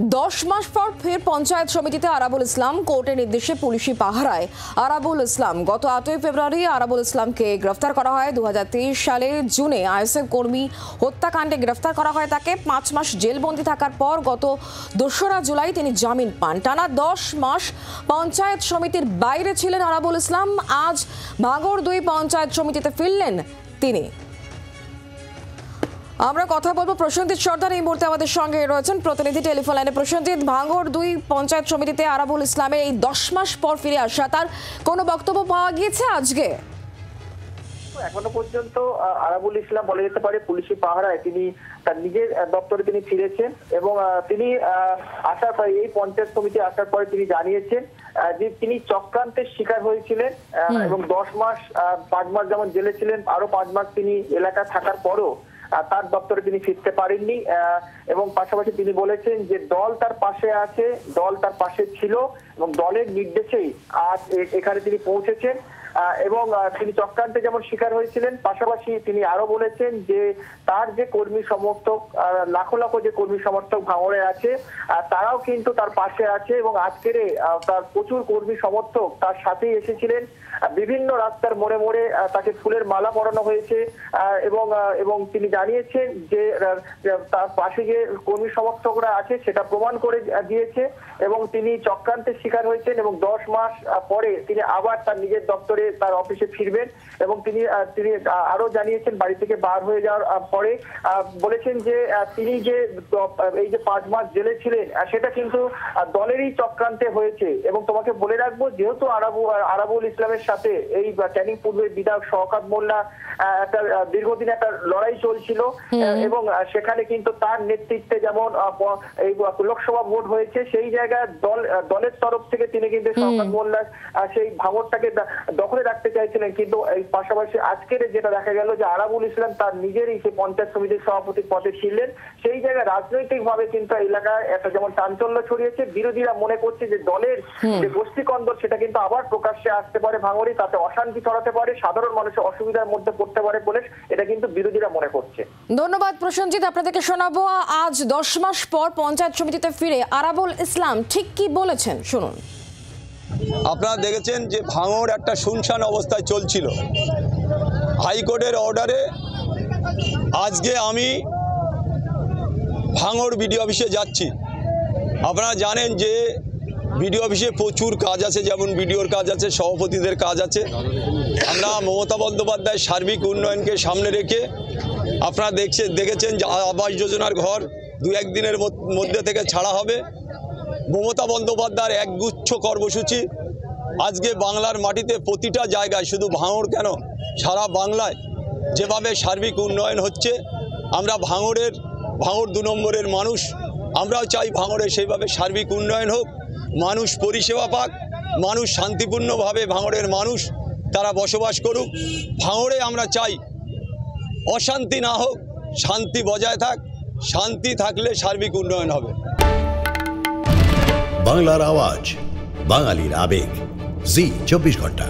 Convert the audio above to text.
10 মাস পর ফের পঞ্চায়েত সমিতিতে আরাবুল ইসলাম। কোর্টের নির্দেশে পুলিশি পাহারায় আরাবুল ইসলাম। গত 8 ফেব্রুয়ারি আরাবুল ইসলামকে গ্রেফতার করা হয়। 2023 সালে জুনে আইএসএফ কর্মী হত্যাকাণ্ডে গ্রেফতার করা হয় তাকে। 5 মাস জেলবন্দি থাকার পর গত 2রা জুলাই তিনি জামিন পান। টানা 10 মাস পঞ্চায়েত সমিতির বাইরে ছিলেন আরাবুল ইসলাম। আজ ভাঙড় 2 পঞ্চায়েত সমিতিতে ফিরলেন তিনি। আমরা কথা বলবো প্রসেনজিৎ সর্দার, এই মুহূর্তে আমাদের সঙ্গে রয়েছেন প্রতিনিধি টেলিফোন লাইনে। প্রসেনজিৎ, ভাঙড় 2 পঞ্চায়েত সমিতিতে আরাবুল ইসলামের এই 10 মাস পর ফিরে আসা, তার কোনো বক্তব্য পাওয়া গিয়েছে আজকে? এখনো পর্যন্ত আরাবুল ইসলাম বলা যেতে পারে পুলিশি পাহারায় তিনি তার নিজের দপ্তরে তিনি ফিরেছেন এবং তিনি আসার পরে এই পঞ্চায়েত সমিতি আসার পরে তিনি জানিয়েছেন যে তিনি চক্রান্তের শিকার হয়েছিলেন এবং 10 মাস 5 মাস যেমন জেলে ছিলেন, আরো 5 মাস তিনি এলাকা থাকার পরও তার দপ্তরে তিনি ফিরতে পারেননি এবং পাশাপাশি তিনি বলেছেন যে দল তার পাশে আছে, দল তার পাশে ছিল এবং দলের নির্দেশেই আজ এখানে তিনি পৌঁছেছেন এবং তিনি চক্রান্তে যেমন শিকার হয়েছিলেন, পাশাপাশি তিনি আরো বলেছেন যে তার যে কর্মী সমর্থক লাখো লাখো যে কর্মী সমর্থক ভাঙড়ে আছে তারাও কিন্তু তার পাশে আছে এবং আজকের তার প্রচুর কর্মী সমর্থক তার সাথেই এসেছিলেন। বিভিন্ন রাস্তার মোড়ে মোড়ে তাকে ফুলের মালা পরানো হয়েছে এবং তিনি জানিয়েছেন যে তার পাশে যে কর্মী সমর্থকরা আছে সেটা প্রমাণ করে দিয়েছে এবং তিনি চক্রান্তের শিকার হয়েছেন এবং 10 মাস পরে তিনি আবার তার নিজের দপ্তরে তার অফিসে ফিরবেন এবং তিনি আরো জানিয়েছেন বাড়ি থেকে বার হয়ে যাওয়ার পরে বলেছেন যে তিনি যে এই যে 5 মাস জেলে ছিলেন সেটা কিন্তু দলেরই চক্রান্তে হয়েছে এবং তোমাকে বলে রাখবো যেহেতু আরাবুল ইসলামের সাথে এই ক্যানিং পূর্বের বিধায়ক শওকত মোল্লা একটা দীর্ঘদিন একটা লড়াই চলছিল এবং সেখানে কিন্তু তার নেতৃত্বে যেমন এই লোকসভা ভোট হয়েছে সেই জায়গায় দলের তরফ থেকে তিনি কিন্তু শওকত মোল্লা সেই ভাঙড়টাকে দখলে রাখতে চাইছিলেন, কিন্তু এই পাশাপাশি আজকের যেটা দেখা গেল যে আরাবুল ইসলাম তার নিজেরই সেই পঞ্চায়েত সমিতির সভাপতির পদে ছিলেন। সেই জায়গায় রাজনৈতিক ভাবে কিন্তু এলাকায় একটা যেমন চাঞ্চল্য ছড়িয়েছে, বিরোধীরা মনে করছে যে দলের যে গোষ্ঠীকন্দল সেটা কিন্তু আবার প্রকাশ্যে আসতে পারে ভাঙড়ে, তাতে অশান্তি ছড়াতে পারে, সাধারণ মানুষের অসুবিধার মধ্যে পড়তে পারে বলে এটা কিন্তু বিরোধীরা মনে করছে। ধন্যবাদ প্রসেনজিৎ, আপনাদেরকে শোনাবো আজ 10 মাস পর পঞ্চায়েত সমিতিতে ফিরে আরাবুল ইসলাম ঠিক কি বলেছেন, শুনুন। আপনারা দেখেছেন যে ভাঙড় একটা শুনশান অবস্থায় চলছিল। হাইকোর্টের অর্ডারে আজকে আমি ভাঙড় বিডিও অফিসে যাচ্ছি। আপনারা জানেন যে বিডিও অফিসে প্রচুর কাজ আছে, যেমন বিডিওর কাজ আছে, সভাপতিদের কাজ আছে। আমরা মমতা বন্দ্যোপাধ্যায়ের সার্বিক উন্নয়নকে সামনে রেখে আপনারা দেখেছেন যে আবাস যোজনার ঘর 2-1 দিনের মধ্যে থেকে ছাড়া হবে। মমতা বন্দ্যোপাধ্যায়ের একগুচ্ছ কর্মসূচি আজকে বাংলার মাটিতে প্রতিটা জায়গায়, শুধু ভাঙড় কেন সারা বাংলায় যেভাবে সার্বিক উন্নয়ন হচ্ছে, আমরা ভাঙড় 2 নম্বরের মানুষ, আমরাও চাই ভাঙড়ে সেইভাবে সার্বিক উন্নয়ন হোক, মানুষ পরিষেবা পাক, মানুষ শান্তিপূর্ণভাবে ভাঙড়ের মানুষ তারা বসবাস করুক। ভাঙড়ে আমরা চাই অশান্তি না হোক, শান্তি বজায় থাক, শান্তি থাকলে সার্বিক উন্নয়ন হবে। বাংলার আওয়াজ, বাঙালির আবেগ, জি 24 ঘন্টা।